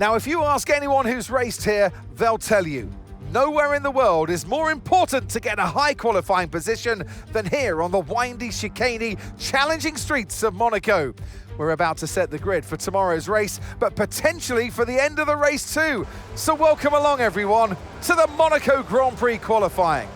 Now, if you ask anyone who's raced here, they'll tell you, nowhere in the world is more important to get a high qualifying position than here on the windy, chicaney, challenging streets of Monaco. We're about to set the grid for tomorrow's race, but potentially for the end of the race too. So welcome along, everyone, to the Monaco Grand Prix qualifying.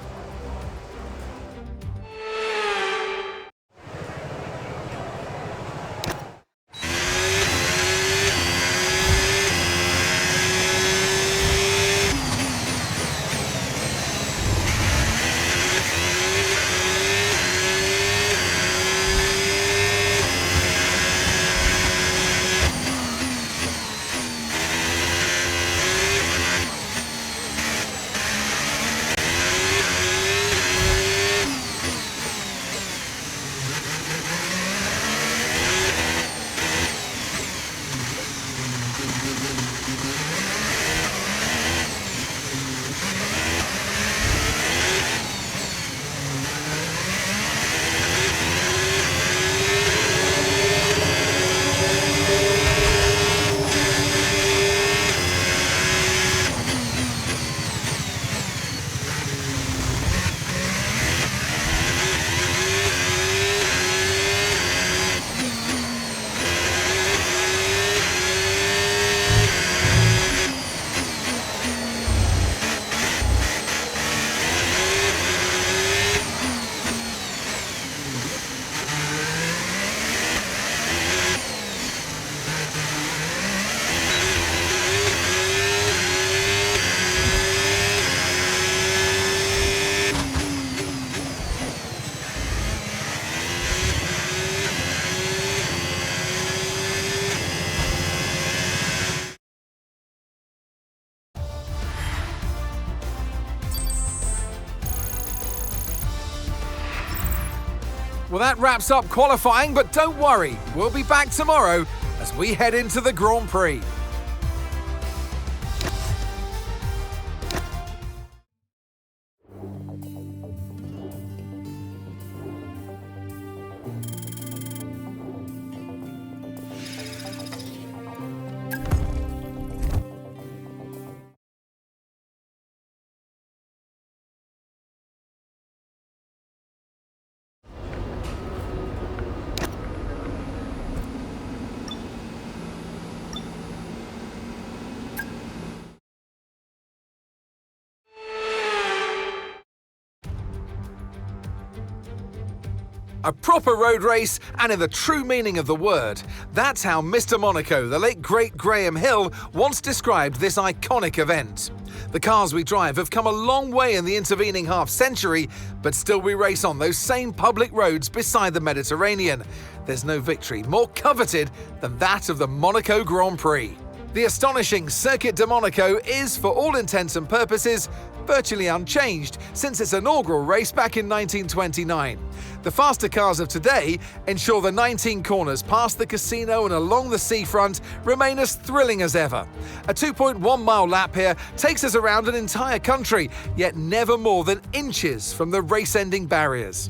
Well, that wraps up qualifying, but don't worry, we'll be back tomorrow as we head into the Grand Prix. A proper road race, and in the true meaning of the word. That's how Mr. Monaco, the late great Graham Hill, once described this iconic event. The cars we drive have come a long way in the intervening half-century, but still we race on those same public roads beside the Mediterranean. There's no victory more coveted than that of the Monaco Grand Prix. The astonishing Circuit de Monaco is, for all intents and purposes, virtually unchanged since its inaugural race back in 1929. The faster cars of today ensure the 19 corners past the casino and along the seafront remain as thrilling as ever. A 2.1-mile lap here takes us around an entire country, yet never more than inches from the race-ending barriers.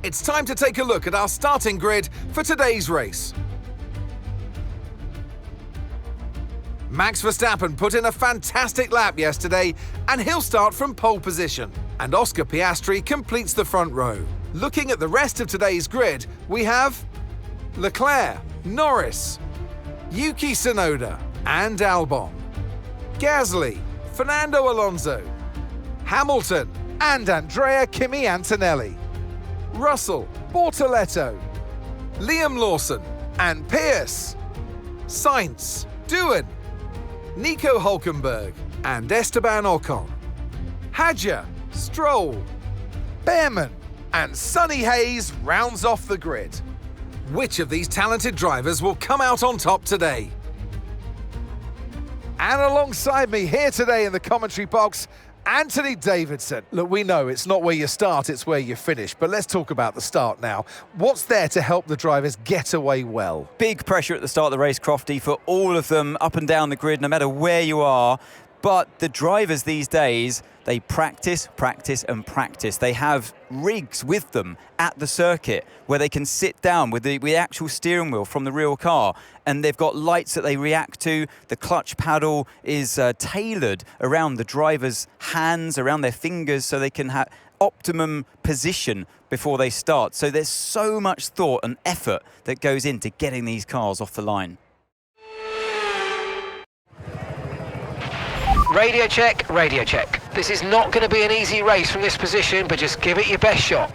It's time to take a look at our starting grid for today's race. Max Verstappen put in a fantastic lap yesterday, and he'll start from pole position. And Oscar Piastri completes the front row. Looking at the rest of today's grid, we have Leclerc, Norris, Yuki Tsunoda and Albon, Gasly, Fernando Alonso, Hamilton and Andrea Kimi Antonelli, Russell, Bortoletto, Liam Lawson and Pierce, Sainz, Doohan, Nico Hülkenberg and Esteban Ocon, Hadjar, Stroll, Behrman and Sonny Hayes rounds off the grid. Which of these talented drivers will come out on top today? And alongside me here today in the commentary box, Anthony Davidson. Look, we know it's not where you start, it's where you finish, but let's talk about the start now. What's there to help the drivers get away well? Big pressure at the start of the race, Crofty, for all of them up and down the grid, no matter where you are. But the drivers these days, they practice, practice and practice. They have rigs with them at the circuit where they can sit down with the actual steering wheel from the real car, and they've got lights that they react to. The clutch paddle is tailored around the driver's hands, around their fingers, so they can have optimum position before they start. So there's so much thought and effort that goes into getting these cars off the line. Radio check, radio check. This is not going to be an easy race from this position, but just give it your best shot.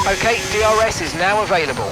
Okay, DRS is now available.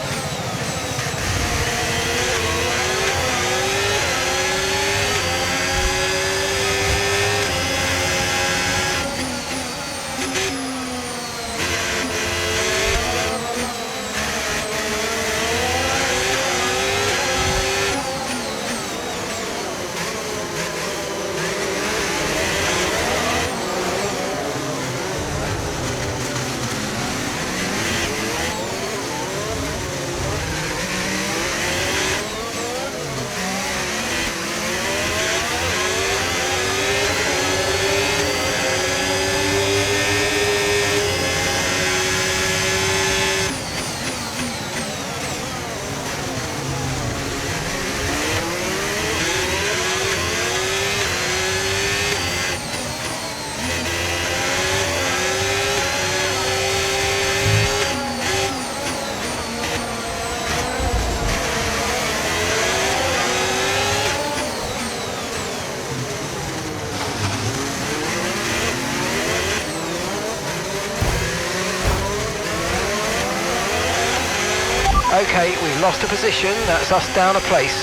Okay, we've lost a position, that's us down a place.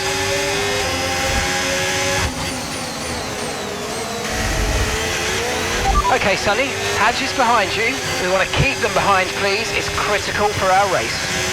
Okay, Sonny, Hadge is behind you. We want to keep them behind, please. It's critical for our race.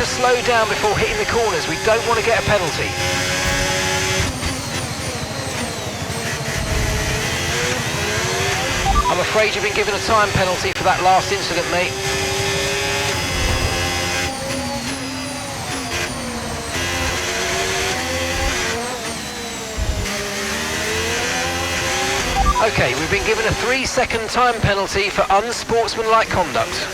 to slow down before hitting the corners. We don't want to get a penalty. I'm afraid you've been given a time penalty for that last incident, mate. Okay, we've been given a 3-second time penalty for unsportsmanlike conduct.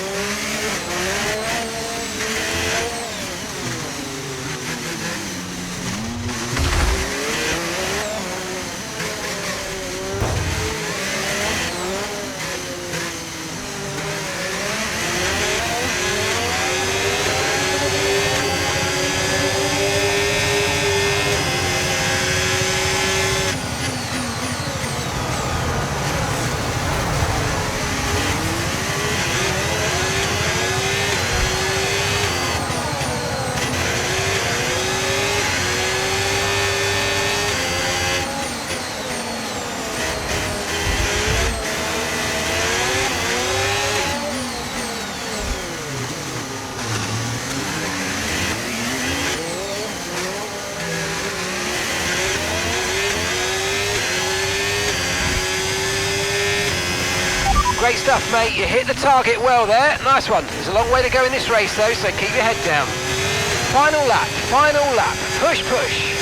Great stuff, mate. You hit the target well there. Nice one. There's a long way to go in this race, though, so keep your head down. Final lap, final lap. Push, push.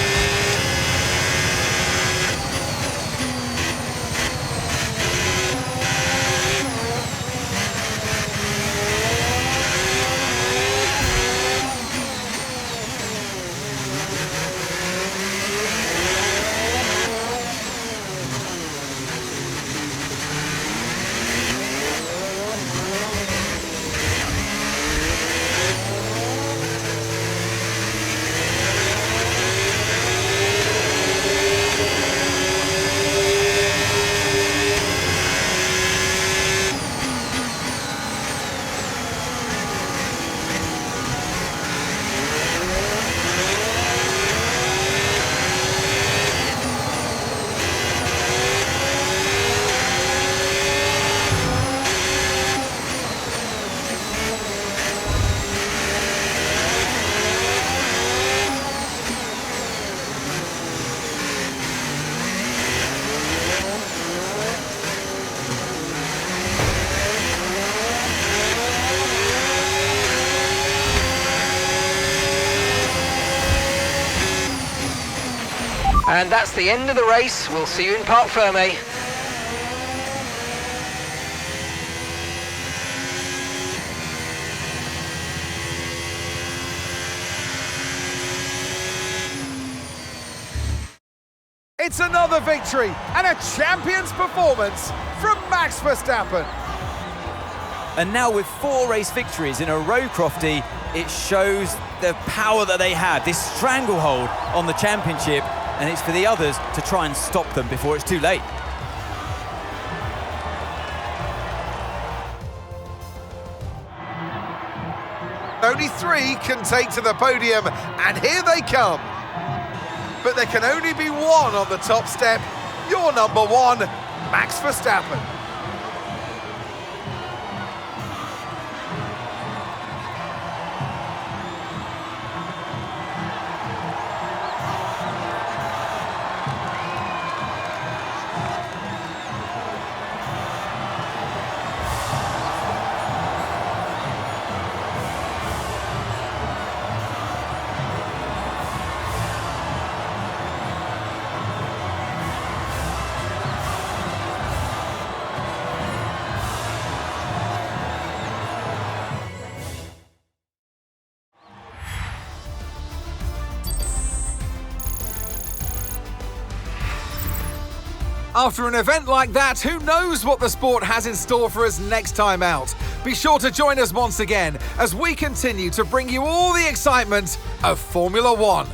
And that's the end of the race. We'll see you in Parc Fermé. It's another victory and a champion's performance from Max Verstappen. And now with 4 race victories in a row, Crofty, it shows the power that they have, this stranglehold on the championship, and it's for the others to try and stop them before it's too late. Only 3 can take to the podium, and here they come. But there can only be one on the top step. Your number 1, Max Verstappen. After an event like that, who knows what the sport has in store for us next time out? Be sure to join us once again as we continue to bring you all the excitement of Formula One.